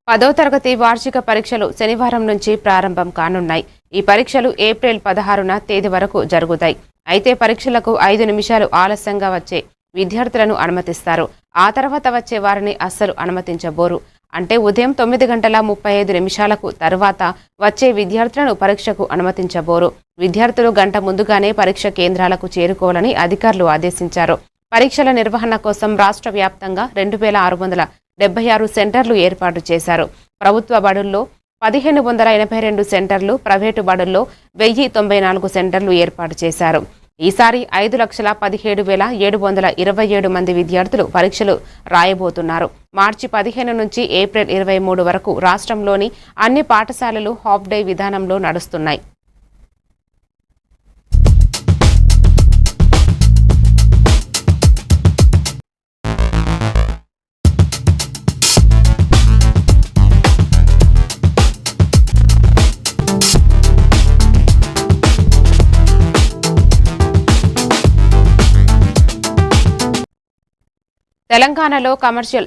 10వ తరగతి వార్షిక పరీక్షలు శనివారం నుంచి ప్రారంభం కానున్నాయి. ఈ పరీక్షలు ఏప్రిల్ 16న తేదీ వరకు జరుగుతాయి. అయితే పరీక్షలకు 5 నిమిషాలు ఆలస్యంగా వచ్చే విద్యార్థులను అనుమతిస్తారు. ఆ తర్వాత వచ్చే వారిని అస్సలు అనుమతించబోరు. అంటే ఉదయం 9:35 తర్వాత వచ్చే విద్యార్థులను పరీక్షకు అనుమతించబోరు. విద్యార్థులు గంట ముందుగానే పరీక్ష కేంద్రాలకు చేరుకోవాలని అధికారులు ఆదేశించారు. పరీక్షల నిర్వహణ కోసం రాష్ట్ర వ్యాప్తంగా 2676 సెంటర్లు ఏర్పాటు చేశారు. ప్రభుత్వ బడుల్లో 1582 సెంటర్లు, ప్రైవేటు బడుల్లో 1094 సెంటర్లు ఏర్పాటు చేశారు. ఈసారి 5,17,727 మంది విద్యార్థులు పరీక్షలు రాయబోతున్నారు. మార్చి 15 నుంచి ఏప్రిల్ 23 వరకు రాష్ట్రంలోని అన్ని పాఠశాలలు హాఫ్ డే విధానంలో నడుస్తున్నాయి. తెలంగాణలో కమర్షియల్